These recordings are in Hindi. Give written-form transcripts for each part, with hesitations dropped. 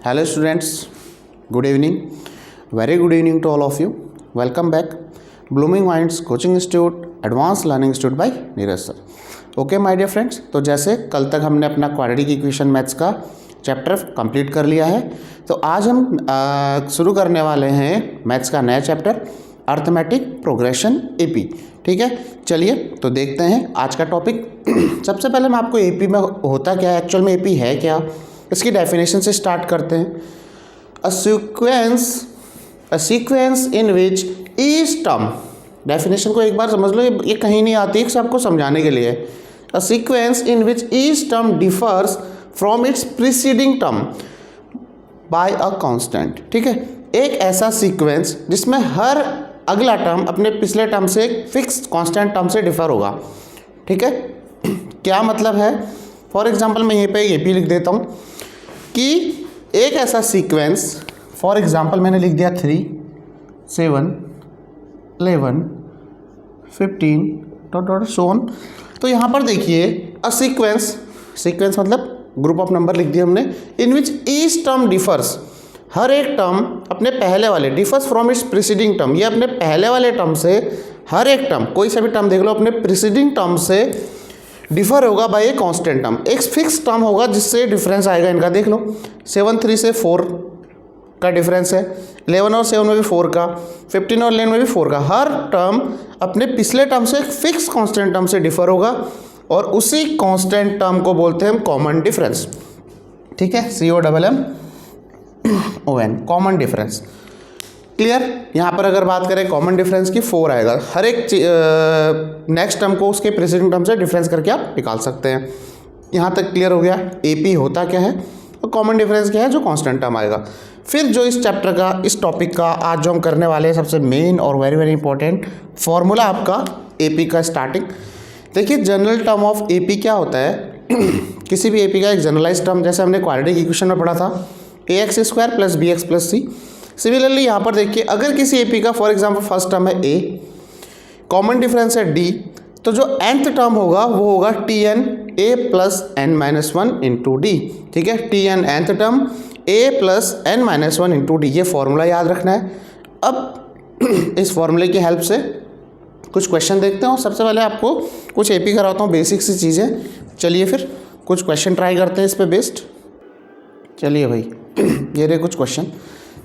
Hello students, good evening. Very good evening to all of you. Welcome back. Blooming Minds Coaching Institute, Advanced Learning Institute by Neeraj sir. Okay my dear friends, तो जैसे कल तक हमने अपना क्वाड्रेटिक इक्वेशन मैथ्स का चैप्टर कंप्लीट कर लिया है, तो आज हम शुरू करने वाले हैं मैथ्स का नया चैप्टर अर्थमेटिक प्रोग्रेशन एपी. ठीक है, चलिए तो देखते हैं आज का टॉपिक. सबसे पहले मैं आपको एपी में होता क्या है, एक्चुअल में एपी है क्या, इसकी डेफिनेशन से स्टार्ट करते हैं. A sequence in which each term, definition को एक बार समझ लो, ये कहीं नहीं आती है, आपको समझाने के लिए. A sequence in which each term differs from its preceding term by a constant. ठीक है, एक ऐसा सीक्वेंस जिसमें हर अगला टर्म अपने पिछले टर्म से एक फिक्स कांस्टेंट टर्म से डिफर होगा. ठीक है, क्या मतलब है, फॉर एग्जांपल मैं यहीं पे एपी लिख देता हूँ कि एक ऐसा सीक्वेंस, फॉर एग्जांपल मैंने लिख दिया 3, 7, 11, 15 डॉट सो ऑन. तो यहाँ पर देखिए अ सीक्वेंस मतलब ग्रुप ऑफ नंबर लिख दिया हमने, इन विच ईच टर्म डिफर्स, हर एक टर्म अपने पहले वाले, differs from its preceding term, ये अपने पहले वाले टर्म से, हर एक टर्म कोई सा भी टर्म देख लो, अपने प्रीसीडिंग टर्म से डिफर होगा बाय ए कांस्टेंट टर्म. एक फिक्स टर्म होगा जिससे डिफरेंस आएगा इनका. देख लो 7 3 से 4 का डिफरेंस है, 11 और 7 में भी 4 का, 15 और 11 में भी 4 का. हर टर्म अपने पिछले टर्म से एक फिक्स कांस्टेंट टर्म से डिफर होगा और उसी कांस्टेंट टर्म को बोलते हैं हम कॉमन डिफरेंस. ठीक है, COMMON, कॉमन डिफरेंस. क्लियर. यहाँ पर अगर बात करें कॉमन डिफरेंस की 4 आएगा. हर एक नेक्स्ट टर्म को उसके प्रीसीडिंग टर्म से डिफरेंस करके आप निकाल सकते हैं. यहाँ तक क्लियर हो गया एपी होता क्या है और कॉमन डिफरेंस क्या है, जो कांस्टेंट टर्म आएगा. फिर जो इस चैप्टर का, इस टॉपिक का आज जो हम करने वाले हैं, सबसे मेन और वेरी वेरी इंपॉर्टेंट फॉर्मूला आपका एपी का स्टार्टिंग. देखिए जनरल टर्म ऑफ एपी क्या होता है. किसी भी एपी का एक जनरलाइज टर्म, जैसे हमने क्वाड्रेटिक इक्वेशन में पढ़ा था, ax² + bx + c. सिमिलरली यहाँ पर देखिए अगर किसी एपी का फॉर एग्जांपल फर्स्ट टर्म है a, कॉमन डिफरेंस है d, तो जो nth टर्म होगा वो होगा tn a + n-1 × d. ठीक है, tn nth term a + n-1 × d, ये फॉर्मूला याद रखना है. अब इस फॉर्मूले की हेल्प से कुछ क्वेश्चन देखते हैं. सबसे पहले आपको कुछ एपी कराता हूँ, बेसिक सी चीज़ें. चलिए फिर कुछ क्वेश्चन ट्राई करते हैं इस पे बेस्ड. चलिए भाई, ये रहे कुछ क्वेश्चन,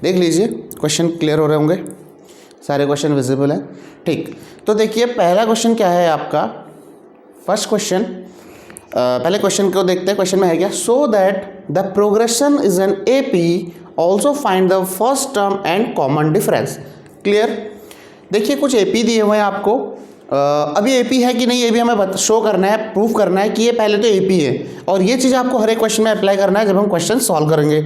देख लीजिए. क्वेश्चन क्लियर हो रहे होंगे, सारे क्वेश्चन विजिबल हैं. ठीक, तो देखिए पहला क्वेश्चन क्या है आपका. फर्स्ट क्वेश्चन, पहले क्वेश्चन को देखते हैं. क्वेश्चन में है क्या, so that the progression is an AP, also find the first term and common difference. Clear. देखिए कुछ एपी दिए हुए हैं आपको. अभी एपी है कि नहीं ये भी हमें शो करना है, प्रूफ करना है कि ये पहले तो एपी है, और ये चीज़ आपको हर एक क्वेश्चन में अप्लाई करना है जब हम क्वेश्चन सॉल्व करेंगे.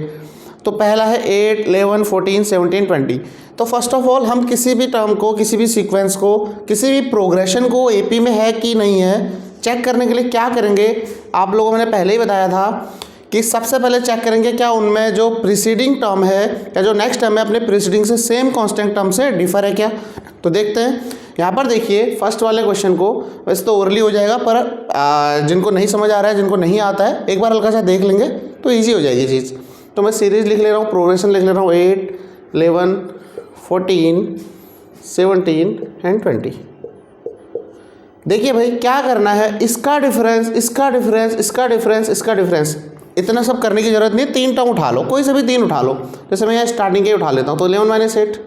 तो पहला है 8, 11, 14, 17, 20. तो फर्स्ट ऑफ ऑल हम किसी भी टर्म को, किसी भी सीक्वेंस को, किसी भी प्रोग्रेशन को एपी में है कि नहीं है चेक करने के लिए क्या करेंगे. आप लोगों ने पहले ही बताया था कि सबसे पहले चेक करेंगे क्या उनमें जो प्रीसीडिंग टर्म है या जो नेक्स्ट टर्म है अपने प्रीसीडिंग से सेम कांस्टेंट टर्म से डिफर है क्या. तो देखते हैं. यहाँ पर देखिए फर्स्ट वाले क्वेश्चन को, वैसे तो ओरली हो जाएगा, पर जिनको नहीं समझ आ रहा है, जिनको नहीं आता है, एक बार हल्का सा देख लेंगे तो ईजी हो जाएगी चीज़. तो मैं सीरीज लिख ले रहा हूँ, प्रोग्रेशन लिख ले रहा हूँ, 8, 11, 14, 17 एंड 20. देखिए भाई क्या करना है, इसका डिफरेंस, इसका डिफरेंस, इसका डिफरेंस, इसका डिफरेंस, इतना सब करने की जरूरत नहीं है. 3 टर्म उठा लो, कोई से भी 3 उठा लो. जैसे मैं यहाँ स्टार्टिंग के उठा लेता हूँ, तो 11 - 8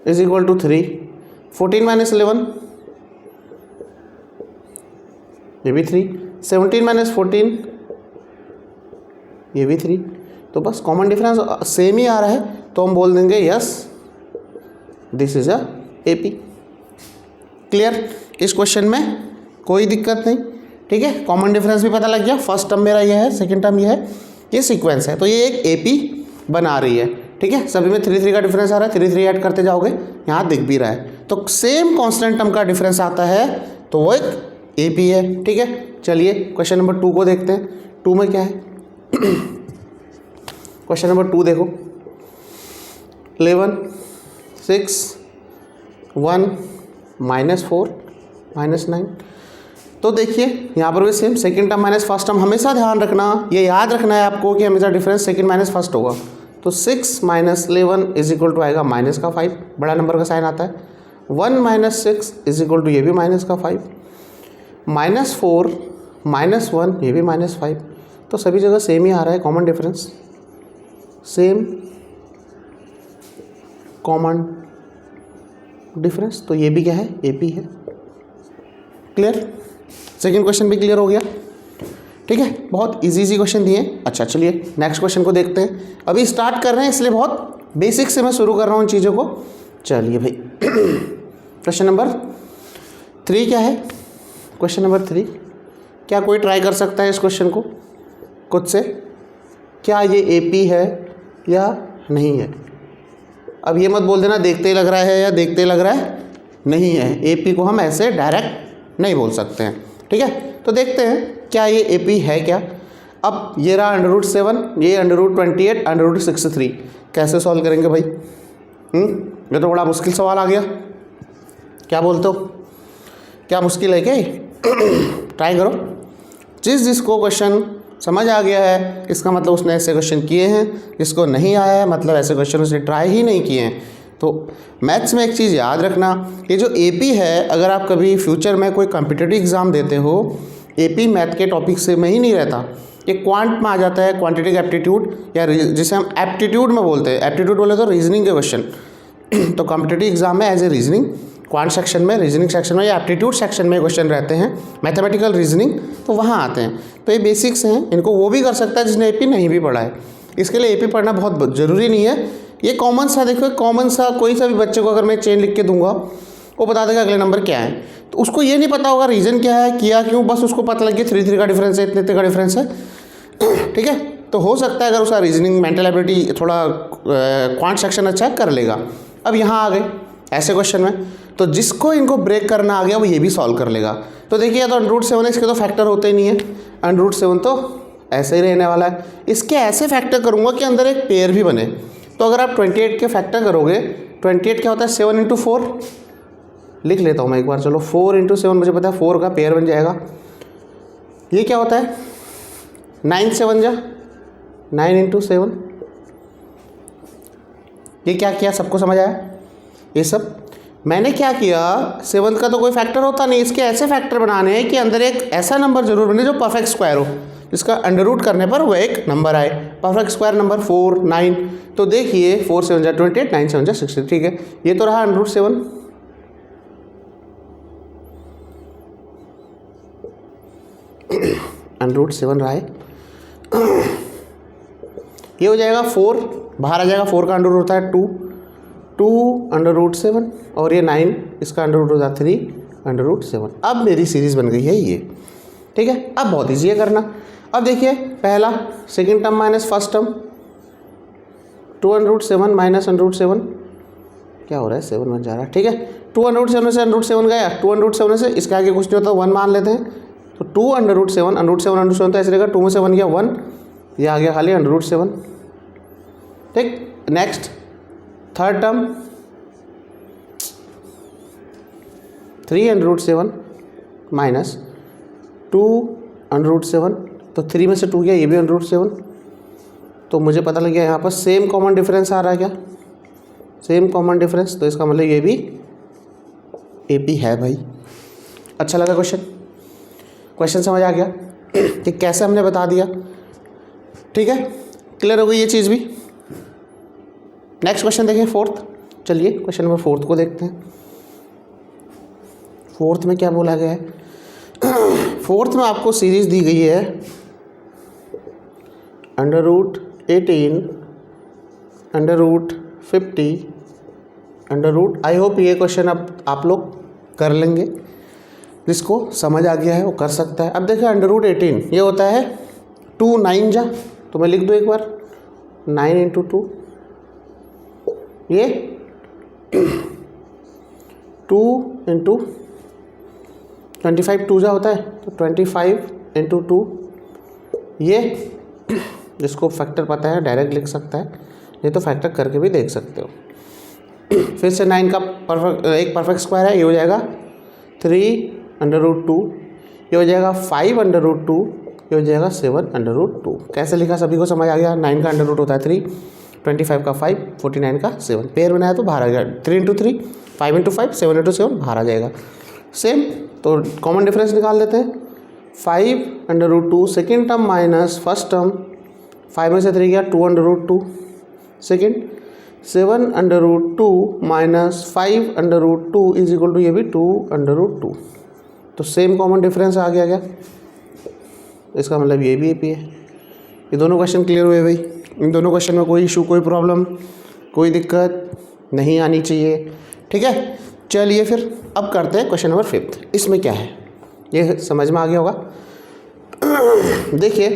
= 3, 14 - 11 ये भी 3, 17 - 14 ये भी 3. तो बस कॉमन डिफरेंस सेम ही आ रहा है, तो हम बोल देंगे yes this is a AP. Clear. इस क्वेश्चन में कोई दिक्कत नहीं. ठीक है, कॉमन डिफरेंस भी पता लग गया. फर्स्ट टर्म मेरा ये है, सेकंड टर्म ये है, ये सीक्वेंस है, तो ये एक एपी बना रही है. ठीक है, सभी में 3 3 का डिफरेंस आ रहा है, 3 3 ऐड करते जाओगे, यहाँ दिख भी रहा है. तो सेम कांस्टेंट टर्म का डिफरेंस आता है तो वो एक एपी है. ठीक है, चलिए क्वेश्चन नंबर 2 को देखते हैं. 2 में क्या है. क्वेश्चन नंबर 2 देखो, 11, 6, 1, -4, -9. तो देखिए यहाँ पर भी same, second term minus first term, हमेशा ध्यान रखना, ये याद रखना है आपको कि हमेशा डिफरेंस सेकंड माइनस फर्स्ट होगा। तो 6 माइनस 11 इज इक्वल टू आएगा माइनस का 5, बड़ा नंबर का साइन आता है। 1 माइनस 6 इज इक्वल टू ये भी माइनस का 5, -4 -1 ये भी -5। तो सभी जगह सेम ही आ रहा है, common difference, same common difference. तो ये भी क्या है, AP है। क्लियर, सेकंड क्वेश्चन भी क्लियर हो गया। ठीक है, बहुत इजी क्वेश्चन दिए। अच्छा चलिए नेक्स्ट क्वेश्चन को देखते हैं। अभी स्टार्ट कर रहे हैं इसलिए बहुत बेसिक से मैं शुरू कर रहा हूँ इन चीज़ों को। चलिए भाई क्वेश्चन नंबर 3 क्या है? क्वेश्चन नंबर 3, क्या कोई ट्राई कर सकता है इस क्वेश्चन को खुद से, क्या ये AP है या नहीं है? अब ये मत बोल देना देखते ही लग रहा है या देखते ही लग रहा है नहीं है। AP को हम ऐसे डायरेक्ट नहीं बोल सकते हैं। ठीक है, तो देखते हैं क्या ये AP है क्या। अब ये रहा √7, ये √28, √63, कैसे सॉल्व करेंगे भाई? ये तो बड़ा मुश्किल सवाल आ गया। क्या बोलते हो, क्या मुश्किल है क्या? ट्राई करो। जिसको क्वेश्चन समझ आ गया है इसका मतलब उसने ऐसे क्वेश्चन किए हैं, जिसको नहीं आया है मतलब ऐसे क्वेश्चन उसने ट्राई ही नहीं किए हैं। तो मैथ्स में एक चीज़ याद रखना, ये जो AP है, अगर आप कभी फ्यूचर में कोई कॉम्पिटिटिव एग्ज़ाम देते हो, AP मैथ के टॉपिक से में ही नहीं रहता, ये क्वांट में आ जाता है, क्वांटिटेटिव एप्टीट्यूड, या जिसे हम एप्टीट्यूड में बोलते हैं। एप्टीट्यूड बोले तो रीजनिंग के क्वेश्चन। तो कॉम्पिटिटिव एग्जाम में as a reasoning, quant section में, रीजनिंग सेक्शन में या एप्टीट्यूड सेक्शन में क्वेश्चन रहते हैं, मैथमेटिकल रीजनिंग, तो वहाँ आते हैं। तो ये बेसिक्स हैं, इनको वो भी कर सकता है जिसने AP नहीं भी पढ़ा है। इसके लिए AP पढ़ना बहुत ज़रूरी नहीं है। ये कॉमन सा, देखो कॉमन सा, कोई सा भी बच्चे को अगर मैं चेन लिख के दूंगा वो बता देगा अगले नंबर क्या है। तो उसको ये नहीं पता होगा रीज़न क्या है, किया क्यों, बस उसको पता लग गया 3 का डिफरेंस है, इतने का डिफरेंस है। ठीक है, तो हो सकता है अगर उसका रीजनिंग, मेंटल एबिलिटी थोड़ा क्वांट सेक्शन अच्छा है, कर लेगा। अब यहाँ आ गए ऐसे क्वेश्चन में, तो जिसको इनको ब्रेक करना आ गया वो ये भी सॉल्व कर लेगा। तो देखिए, तो √7 है, इसके तो फैक्टर होते ही नहीं है, √7 तो ऐसे ही रहने वाला है। इसके ऐसे फैक्टर करूँगा कि अंदर एक पेयर भी बने। तो अगर आप 28 के फैक्टर करोगे, 28 क्या होता है, 7 × 4, लिख लेता हूँ मैं एक बार, चलो 4 × 7 मुझे पता है 4 का पेयर बन जाएगा। ये क्या होता है, 9 7 जा 9 × 7। ये क्या किया, सबको समझ आया? ये सब मैंने क्या किया, 7 का तो कोई फैक्टर होता नहीं, इसके ऐसे फैक्टर बनाने हैं कि अंदर एक ऐसा नंबर जरूर बने जो परफेक्ट स्क्वायर हो, जिसका अंडर करने पर वो एक नंबर आए। परफेक्ट स्क्वायर नंबर 4 9, तो देखिए 4 7 जा 28, 9 7 जा 60। ठीक है, ये तो रहा √7। √7 रहा है, ये हो जाएगा 4, बाहर आ जाएगा, 4 का अंडर होता है 2 √7, और ये 9, इसका अंडर रूट होता है 3 √7। अब मेरी सीरीज़ बन गई है ये। ठीक है, अब बहुत ईजी है करना। अब देखिए, पहला second term minus first term, 2 √7 minus √7, क्या हो रहा है, 7 बन जा रहा है। ठीक है, 2 √7 से √7 गया, 2 √7 से इसके आगे कुछ नहीं होता, 1 मान लेते हैं। तो 2 √7 तो ऐसे रहेगा, 2 में से 1 गया 1, ये आ गया खाली √7। ठीक, नेक्स्ट थर्ड टर्म 3 √7 माइनस 2 √7, तो 3 में से 2 गया, ये भी √7। तो मुझे पता लग गया यहाँ पर सेम कॉमन डिफरेंस आ रहा है, क्या सेम कॉमन डिफरेंस, तो इसका मतलब ये भी AP है भाई। अच्छा लगा क्वेश्चन समझ आ गया कि कैसे हमने बता दिया। ठीक है, क्लियर हो गई ये चीज़ भी। नेक्स्ट क्वेश्चन देखें, फोर्थ। चलिए क्वेश्चन नंबर 4 को देखते हैं। फोर्थ में क्या बोला गया है? फोर्थ में आपको सीरीज दी गई है √18, √50, आई होप ये क्वेश्चन अब आप लोग कर लेंगे, जिसको समझ आ गया है वो कर सकता है। अब देखिए √18 ये होता है 2 9 जा, तो मैं लिख दूँ एक बार 9 × 2, ये 2 × 25 2 जा होता है, तो 25 × 2, ये जिसको फैक्टर पता है डायरेक्ट लिख सकता है, नहीं तो फैक्टर करके भी देख सकते हो। फिर से 9 का एक परफेक्ट स्क्वायर है, ये हो जाएगा 3 √2, ये हो जाएगा 5√2, ये हो जाएगा 7√2। कैसे लिखा सभी को समझ आ गया। 9 का अंडर रूट होता है 3, 25 का 5, 49 का 7, पेयर बनाया तो बाहर आ गया 3 × 3, 5 × 5, 7 × 7 बाहर आ जाएगा। सेम तो कॉमन डिफरेंस निकाल देते हैं। 5√2 second term minus first term, 5 में से 3 गया 2√2 second, 7√2 minus 5√2 is equal to ये भी 2√2। तो सेम कॉमन डिफरेंस आ गया क्या, इसका मतलब ये भी AP है। ये दोनों क्वेश्चन क्लियर हुए भाई। इन दोनों क्वेश्चन में कोई इशू, कोई प्रॉब्लम, कोई दिक्कत नहीं आनी चाहिए। ठीक है, चलिए फिर अब करते हैं क्वेश्चन नंबर 5। इसमें क्या है ये समझ में आ गया होगा। देखिए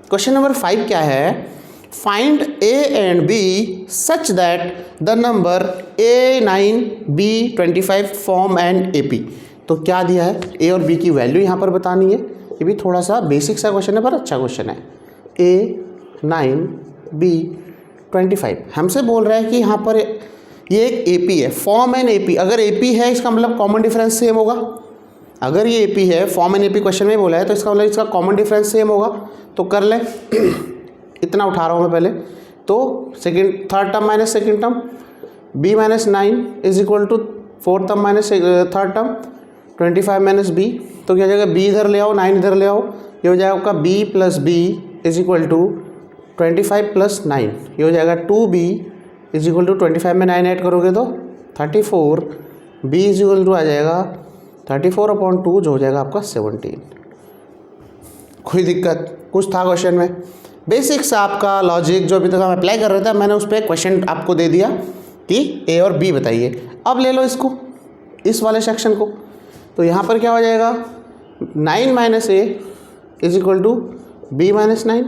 क्वेश्चन नंबर 5 क्या है, find A and B such that the number A9 B25 form an AP। तो क्या दिया है, A और B की वैल्यू यहाँ पर बतानी है। ये भी थोड़ा सा बेसिक सा क्वेश्चन है पर अच्छा क्वेश्चन है। A9 B25 हमसे बोल रहा है कि यहाँ पर ये एक AP है, फॉर्म एन AP। अगर AP है इसका मतलब कॉमन डिफरेंस सेम होगा। अगर ये AP है, फॉर्म एन AP क्वेश्चन में बोला है, तो इसका मतलब इसका कॉमन डिफरेंस सेम होगा। तो कर ले इतना उठा रहा हूँ मैं पहले। तो third term minus second term, B minus 9 is equal to fourth term minus third term, 25 minus B। तो क्या हो जाएगा, B इधर ले आओ, 9 इधर ले आओ, ये हो जाएगा आपका B plus B is equal to 25 plus 9, ये हो जाएगा 2B इज इक्वल टू 25 में 9 ऐड करोगे तो 34, B इज इक्वल टू आ जाएगा 34/2 जो हो जाएगा आपका 17। कोई दिक्कत, कुछ था क्वेश्चन में बेसिक सा आपका लॉजिक जो अभी तक हम अप्लाई कर रहे थे, मैंने उस पर क्वेश्चन आपको दे दिया कि A और B बताइए। अब ले लो इसको, इस वाले सेक्शन को। तो यहाँ पर क्या हो जाएगा, 9 minus A is equal to B minus 9।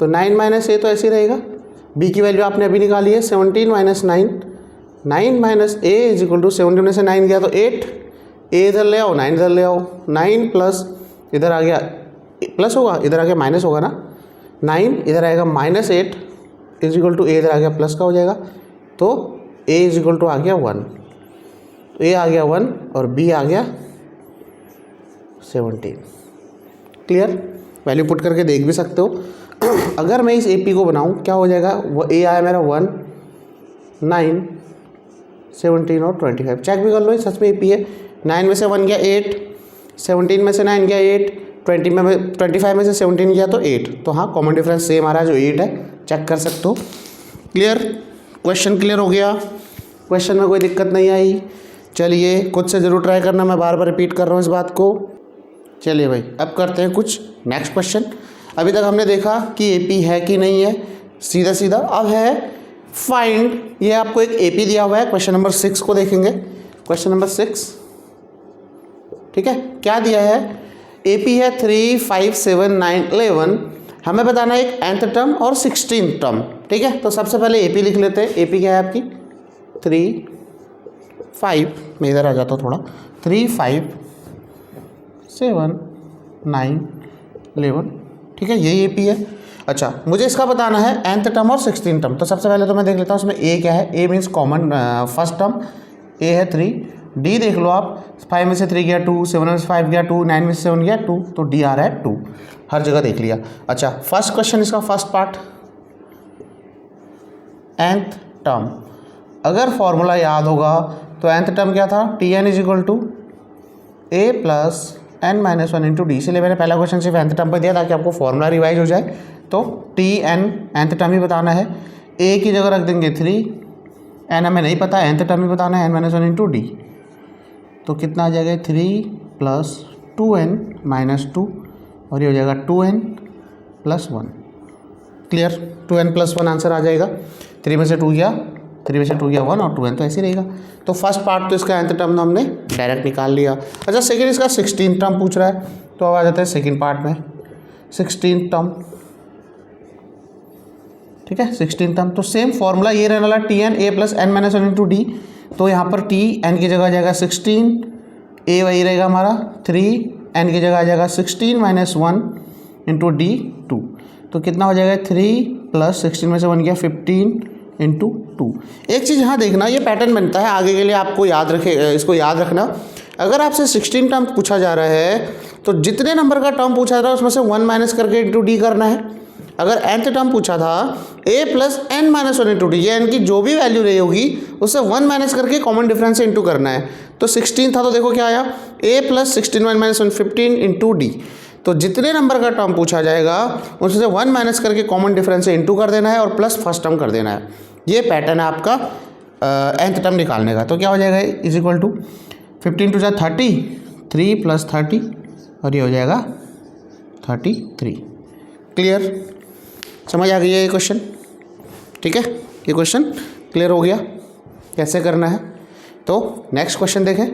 तो 9 माइनस A तो ऐसे ही रहेगा, B की वैल्यू आपने अभी निकाली है 17 minus 9, 9 minus A is equal to 17 में से 9 गया तो 8, A इधर ले आओ, 9 इधर ले आओ, 9 प्लस इधर आ गया प्लस होगा, इधर आ गया माइनस होगा ना, 9 इधर आएगा minus 8 is equal to A इधर आ गया प्लस का हो जाएगा। तो A इज इक्वल टू आ गया 1, A आ गया 1 और B आ गया 17। क्लियर, वैल्यू पुट करके देख भी सकते हो। अगर मैं इस AP को बनाऊं क्या हो जाएगा, वो A आया मेरा 1, 9, 17 और 25। चेक भी कर लो सच में AP है। 9 में से 1 गया 8, 17 में से 9 गया 8, 25 में से 17 गया तो 8। तो हाँ कॉमन डिफरेंस सेम आ रहा है जो 8 है, चेक कर सकते हो। क्लियर, क्वेश्चन क्लियर हो गया, क्वेश्चन में कोई दिक्कत नहीं आई। चलिए खुद से ज़रूर ट्राई करना, मैं बार बार रिपीट कर रहा हूँ इस बात को। चलिए भाई अब करते हैं कुछ नेक्स्ट क्वेश्चन। अभी तक हमने देखा कि AP है कि नहीं है, सीधा सीधा। अब है फाइंड, ये आपको एक AP दिया हुआ है। क्वेश्चन नंबर 6 को देखेंगे, क्वेश्चन नंबर 6। ठीक है, क्या दिया है, AP है 3, 5, 7, 9, 11। हमें बताना है एक nth टर्म और 16th टर्म। ठीक है, तो सबसे पहले AP लिख लेते हैं। AP क्या है आपकी 3, 5, मैं इधर आ जाता हूँ थोड़ा, 3, 5, 7, 9, 11। ठीक है, यही AP है। अच्छा, मुझे इसका बताना है nth टर्म और 16th टर्म। तो सबसे पहले तो मैं देख लेता हूँ उसमें A क्या है। A means common first term, A है 3। D देख लो आप, 5 में से 3 गया 2, 7 में से 5 गया 2, 9 में से 7 गया 2, तो D आ रहा है 2। हर जगह देख लिया। अच्छा, फर्स्ट क्वेश्चन इसका फर्स्ट पार्ट, nth टर्म। अगर फॉर्मूला याद होगा तो nth टर्म क्या था, Tn is equal to A plus n minus 1 into D. इसलिए मैंने पहला क्वेश्चन सिर्फ nth टर्म पर दिया ताकि आपको फॉर्मूला रिवाइज हो जाए। तो Tn nth टर्म ही बताना है। A की जगह रख देंगे 3, n हमें नहीं पता, nth टर्म ही बताना है, n माइनस 1 इंटू डी। तो कितना आ जाएगा, 3 प्लस 2n माइनस 2, और ये हो जाएगा 2n plus 1। Clear, 2n plus 1 answer आ जाएगा। 3 में से 2 गया 1 और 2n तो ऐसे रहेगा। तो फर्स्ट पार्ट तो इसका nth टर्म हमने डायरेक्ट निकाल लिया। अच्छा, सेकेंड इसका 16th टर्म पूछ रहा है, तो अब आ जाता है सेकेंड पार्ट में 16th टर्म। ठीक है, 16th टर्म तो सेम फॉर्मूला ये रहने वाला, Tn A plus n minus 1 into D. तो यहाँ पर Tn की जगह आ जाएगा 16, A वही रहेगा हमारा 3, n की जगह आ जाएगा 16 माइनस 1 इंटू डी 2। तो कितना हो जाएगा, 3 प्लस 16 में से 1 गया 15 इंटू 2। एक चीज़ यहाँ देखना, ये पैटर्न बनता है आगे के लिए, आपको याद रखे, इसको याद रखना। अगर आपसे 16 टर्म पूछा जा रहा है तो जितने नंबर का टर्म पूछा था उसमें से 1 माइनस करके इंटू डी करना है। अगर nth टर्म पूछा था a plus n minus 1 into D, ये n की जो भी वैल्यू रही होगी उससे 1 माइनस करके कॉमन डिफरेंस से इंटू करना है। तो 16 था तो देखो क्या आया, a plus 16 1 minus 1 15 into D. तो जितने नंबर का टर्म पूछा जाएगा उससे 1 माइनस करके कॉमन डिफरेंस से इंटू कर देना है और प्लस फर्स्ट टर्म कर देना है। ये पैटर्न है आपका nth टर्म निकालने का। तो क्या हो जाएगा, इज इक्वल टू 15 टू जा 30, 3 प्लस 30 और ये हो जाएगा 33। क्लियर, समझ आ गई है ये क्वेश्चन? ठीक है, ये क्वेश्चन क्लियर हो गया कैसे करना है। तो नेक्स्ट क्वेश्चन देखें।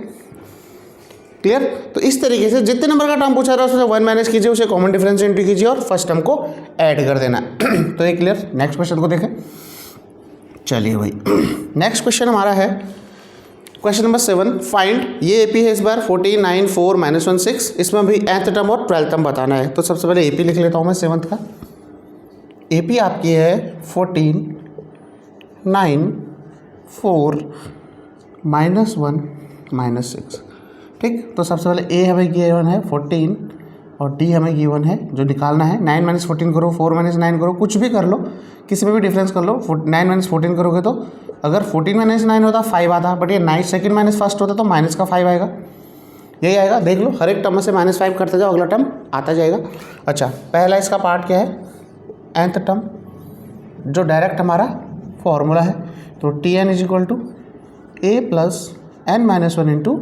क्लियर, तो इस तरीके से जितने नंबर का टर्म पूछा रहा है उससे 1 माइनस कीजिए, उसे कॉमन डिफरेंस से इंटू कीजिए और फर्स्ट टर्म को ऐड कर देना। तो ये क्लियर। नेक्स्ट क्वेश्चन को देखें। चलिए भाई, नेक्स्ट क्वेश्चन हमारा है क्वेश्चन नंबर 7। फाइंड, ये एपी है इस बार 14 9 4 माइनस 1 6। इसमें भी nth टर्म और 12th टर्म बताना है। तो सबसे पहले एपी लिख लेता हूँ मैं 7th का। एपी आपकी है 14 9 4 माइनस 1 माइनस 6। ठीक, तो सबसे पहले ए हमें गिवन है 14 और डी हमें गिवन है जो निकालना है। 9 माइनस 14 करो, 4 माइनस 9 करो, कुछ भी कर लो, किसी में भी डिफरेंस कर लो। 9 माइनस 14 करोगे तो अगर 14 माइनस 9 होता 5 आता, बट ये 9 सेकंड माइनस फर्स्ट होता तो माइनस का 5 आएगा। यही आएगा, देख लो हर एक टर्म में से -5 करते जाओ, अगला टर्म आता जाएगा। अच्छा, पहला इसका पार्ट क्या है, nth टर्म जो डायरेक्ट हमारा फॉर्मूला है। तो T N is equal to A plus N minus 1 into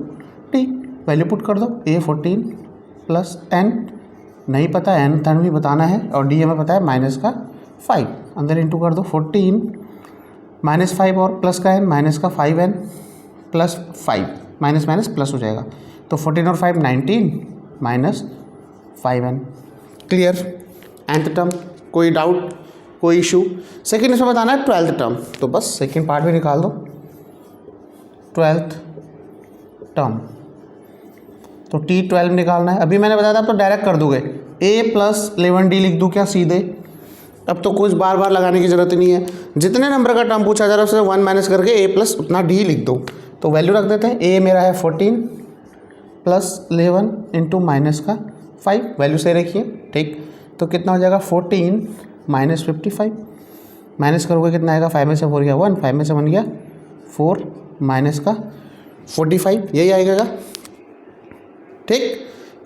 T. Value put कर दो, ए 14 प्लस एन नहीं पता, एन टर्म भी बताना है और डी हमें पता है माइनस का 5। अंदर इंटू कर दो 14 माइनस 5 और प्लस का एन माइनस का 5n plus 5, minus minus plus हो जाएगा। तो 14 और 5 19 minus 5n। Clear, nth term, कोई डाउट, कोई इशू? सेकेंड इसमें बताना है 12th टर्म, तो बस सेकेंड पार्ट भी निकाल दो। 12th टर्म तो T12 निकालना है। अभी मैंने बताया था आप तो डायरेक्ट कर दोगे, a प्लस 11d लिख दूँ क्या सीधे? अब तो कुछ बार बार लगाने की ज़रूरत नहीं है। जितने नंबर का टर्म पूछा जा रहा है उससे 1 माइनस करके a प्लस उतना d लिख दो। तो वैल्यू रख देते हैं, a मेरा है 14 प्लस 11 इंटू माइनस का 5, वैल्यू सही रखिए। ठीक, तो कितना हो जाएगा 14 माइनस 55, माइनस करोगे कितना आएगा, 5 में से 4 गया 1, 5 में से 1 गया 4, माइनस का 45, यही आएगा। ठीक,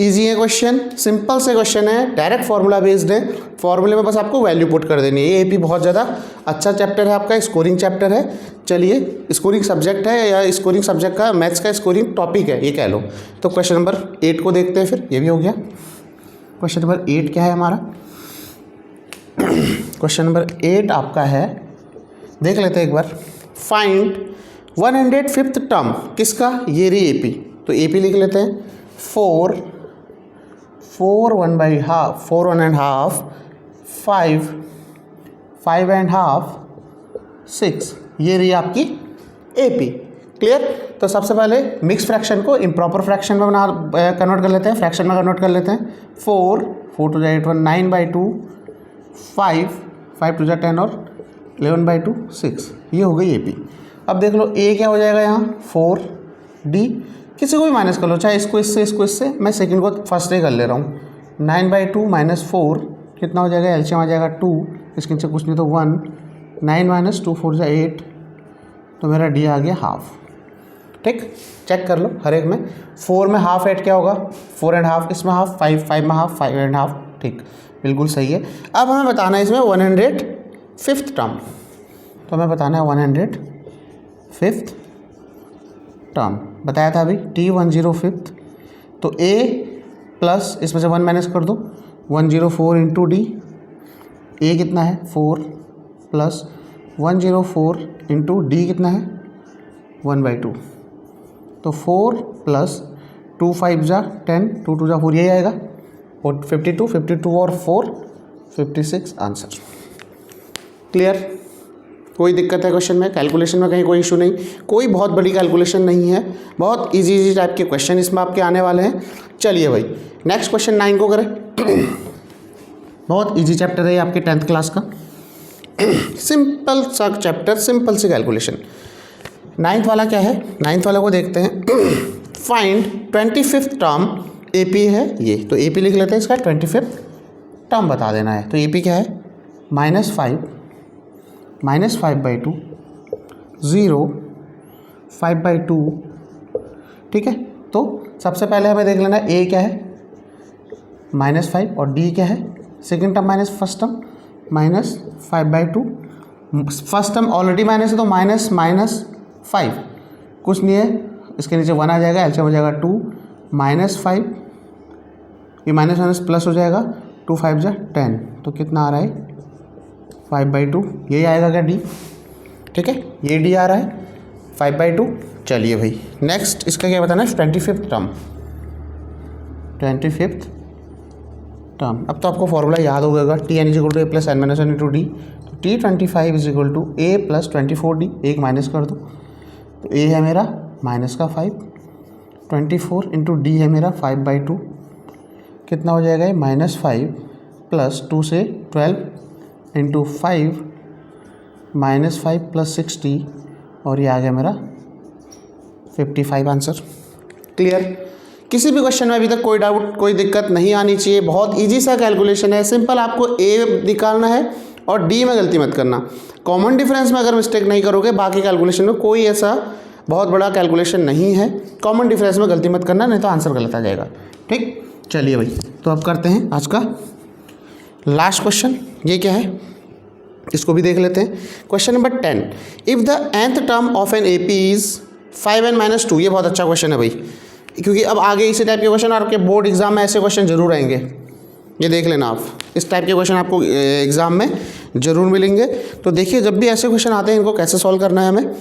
इजी है क्वेश्चन, सिंपल से क्वेश्चन है, डायरेक्ट फार्मूला बेस्ड है। फार्मूले में बस आपको वैल्यू पुट कर देनी है। ये एपी बहुत ज़्यादा अच्छा चैप्टर है आपका, स्कोरिंग चैप्टर है। चलिए, स्कोरिंग सब्जेक्ट है या स्कोरिंग सब्जेक्ट का मैथ्स का स्कोरिंग टॉपिक है ये कह लो। तो क्वेश्चन नंबर 8 को देखते हैं, फिर ये भी हो गया। क्वेश्चन नंबर 8 क्या है हमारा? क्वेश्चन नंबर 8 आपका है, देख लेते हैं एक बार। फाइंड 105th टर्म, किसका? ये रही एपी। तो एपी लिख लेते हैं 4 1 by half, 4 1 and half, 5 and half, 6, ये रही आपकी एपी। क्लियर, तो सबसे पहले मिक्स फ्रैक्शन को इम्प्रॉपर फ्रैक्शन में कन्वर्ट कर लेते हैं, फ्रैक्शन में कन्वर्ट कर लेते हैं। 4 टू 8 1 9 बाई 2, 5 टू 10 और 11 बाई 2 6, ये हो गई एपी। अब देख लो ए क्या हो जाएगा यहाँ 4, डी किसी को भी माइनस कर लो, चाहे इसको इससे, मैं सेकंड को फर्स्ट ही कर ले रहा हूँ। 9 बाई 2 माइनस 4 कितना हो जाएगा, एलसीएम आ जाएगा 2, इसके नीचे कुछ नहीं तो 1, 9 माइनस 2 4 जा 8, तो मेरा डी आ गया हाफ। ठीक, चेक कर लो हर एक में। 4 में हाफ ऐड क्या होगा, 4 एंड हाफ, इसमें हाफ 5 में हाफ 5 एंड हाफ। ठीक, बिल्कुल सही है। अब हमें बताना है इसमें 105th टर्म, तो हमें बताना है 105th टर्म, बताया था अभी T105th। तो A प्लस इसमें से 1 माइनस कर दो, 104 इंटू डी। ए कितना है 4 प्लस 104 इंटू डी कितना है 1/2। तो 4 प्लस 2 5 जा 10, 2 2 जा 4, यही आएगा। और 52 और 4 56 आंसर। क्लियर, कोई दिक्कत है क्वेश्चन में? कैलकुलेशन में कहीं कोई इशू नहीं, कोई बहुत बड़ी कैलकुलेशन नहीं है, बहुत इजी टाइप के क्वेश्चन इसमें आपके आने वाले हैं। चलिए भाई, नेक्स्ट क्वेश्चन 9 को करें। बहुत इजी चैप्टर है आपके 10th क्लास का, सिंपल सा चैप्टर, सिंपल सी कैलकुलेशन। 9th वाला क्या है, 9th वाला को देखते हैं। फाइंड 25th टर्म AP है ये, तो AP लिख लेते हैं, इसका 25th टर्म बता देना है। तो AP क्या है, -5 -5/2 0 5/2, ठीक है। तो सबसे पहले हमें देख लेना A क्या है -5 और D क्या है second term minus first term -5/2। First term already minus है तो -5 कुछ नहीं है, इसके नीचे 1 आ जाएगा, एलसीएम हो जाएगा 2 -5, ये माइनस प्लस हो जाएगा, 2 5 जा 10, तो कितना आ रहा है 5/2, यही आएगा क्या D, ठीक है, ये D आ रहा है 5/2। चलिए भाई नेक्स्ट इसका क्या बताना है 25th टर्म। अब तो आपको फॉर्मूला याद हो गया, Tn = a + n - 1 × d, तो T25 = a + 24d, एक माइनस कर दो, तो a है मेरा -5, 24 × d है मेरा 5/2, कितना हो जाएगा ये -5 + 2 से 12 × 5 -5 + 60, और ये आ गया मेरा 55 आंसर। क्लियर, किसी भी क्वेश्चन में अभी तक कोई डाउट कोई दिक्कत नहीं आनी चाहिए, बहुत इजी सा कैलकुलेशन है, सिंपल आपको A निकालना है और D में गलती मत करना। कॉमन डिफरेंस में अगर मिस्टेक नहीं करोगे बाकी कैलकुलेशन में कोई ऐसा बहुत बड़ा कैलकुलेशन नहीं है, कॉमन डिफरेंस में गलती मत करना, नहीं तो आंसर गलत आ जाएगा, ठीक। चलिए भाई, तो अब करते हैं आज का लास्ट क्वेश्चन, ये क्या है इसको भी देख लेते हैं। Question number 10, if the nth term of an AP is 5n - 2, ये बहुत अच्छा क्वेश्चन है भाई, क्योंकि अब आगे इसी टाइप के क्वेश्चन आपके बोर्ड एग्जाम में ऐसे क्वेश्चन जरूर आएंगे, ये देख लेना आप, इस टाइप के क्वेश्चन आपको एग्जाम में जरूर मिलेंगे। तो देखिए जब भी ऐसे क्वेश्चन आते हैं इनको कैसे सॉल्व करना है हमें।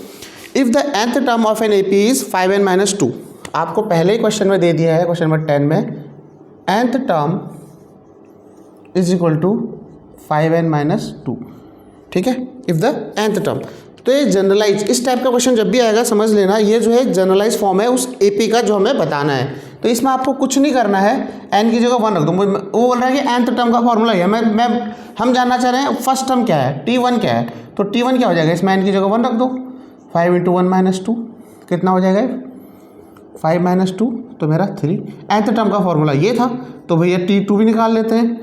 If the nth term of an AP is 5n - 2, आपको पहले ही क्वेश्चन में दे दिया है, क्वेश्चन नंबर 10 में nth टर्म = 5n - 2, ठीक है, इफ़ द nth टर्म। तो ये जनरलाइज, इस टाइप का क्वेश्चन जब भी आएगा समझ लेना ये जो है जनरलाइज फॉर्म है उस AP का जो हमें बताना है। तो इसमें आपको कुछ नहीं करना है, n की जगह 1 रख दो, वो बोल रहा है कि nth टर्म का फॉर्मूला है, हम जानना चाह रहे हैं फर्स्ट टर्म क्या है, T1 क्या है, तो T1 क्या हो जाएगा, इसमें n की जगह 1 रख दो, 5 × 1 - 2 कितना हो जाएगा 5 - 2, तो मेरा 3। nth टर्म का फॉर्मूला ये था, तो भैया T2 भी निकाल लेते हैं,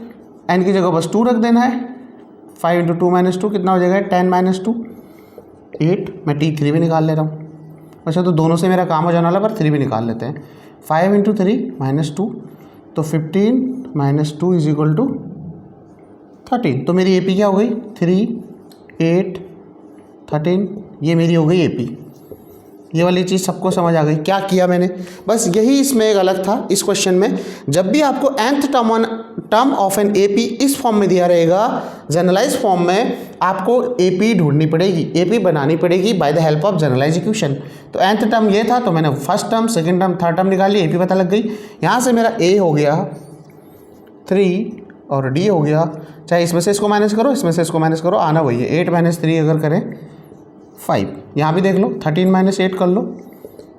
n की जगह बस 2 रख देना है, 5 × 2 - 2 कितना हो जाएगा 10 - 2 8, मैं T3 भी निकाल ले रहा हूँ, वैसे तो दोनों से मेरा काम हो जाने वाला, पर 3 भी निकाल लेते हैं, 5 × 3 - 2, तो 15 - 2 = 13, तो मेरी AP क्या हो गई 3 8 13, ये मेरी हो गई AP। ये वाली चीज़ सबको समझ आ गई, क्या किया मैंने, बस यही इसमें एक अलग था इस क्वेश्चन में। जब भी आपको nth term of an AP इस फॉर्म में दिया रहेगा जनरलाइज फॉर्म में, आपको AP ढूंढनी पड़ेगी, AP बनानी पड़ेगी by the help of generalise equation. तो nth टर्म ये था, तो मैंने first term second term third term निकाली, AP पता लग गई। यहाँ से मेरा A हो गया 3 और D हो गया, चाहे इसमें से इसको माइनस करो, इसमें से इसको माइनस करो, आना वही है, 8 - 3 अगर करें 5, यहाँ भी देख लो 13 - 8 कर लो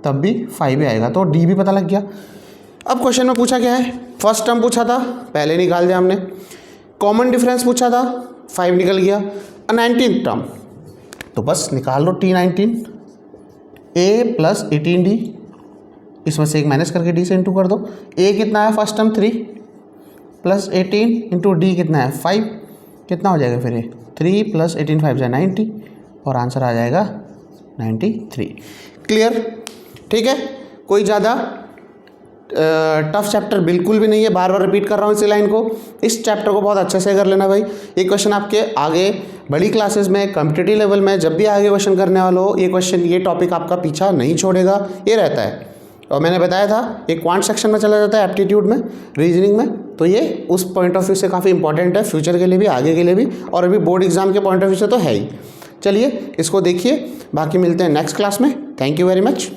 तब भी 5 ही आएगा, तो D भी पता लग गया। अब क्वेश्चन में पूछा क्या है, फर्स्ट टर्म पूछा था पहले निकाल दिया हमने, कॉमन डिफरेंस पूछा था 5 निकल गया, 19th टर्म तो बस निकाल लो T19 A + 18D, इसमें से एक माइनस करके D से इंटू कर दो। A कितना है फर्स्ट टर्म 3 + 18 × D कितना है 5, कितना हो जाएगा फिर ये 3 + 18 5 = 90, और आंसर आ जाएगा 93। क्लियर, ठीक है, कोई ज़्यादा टफ चैप्टर बिल्कुल भी नहीं है, बार बार रिपीट कर रहा हूँ इसी लाइन को, इस चैप्टर को बहुत अच्छे से कर लेना भाई। ये क्वेश्चन आपके आगे बड़ी क्लासेस में कॉम्पिटिटिव लेवल में जब भी आगे क्वेश्चन करने वाला हो, ये क्वेश्चन ये टॉपिक आपका पीछा नहीं छोड़ेगा, ये रहता है। और मैंने बताया था ये क्वांट सेक्शन में चला जाता है, एप्टीट्यूड में, रीजनिंग में, तो ये उस पॉइंट ऑफ व्यू से काफ़ी इंपॉर्टेंट है, फ्यूचर के लिए भी आगे के लिए भी, और अभी बोर्ड एग्जाम के पॉइंट ऑफ व्यू से तो है ही। चलिए इसको देखिए, बाकी मिलते हैं नेक्स्ट क्लास में। Thank you very much.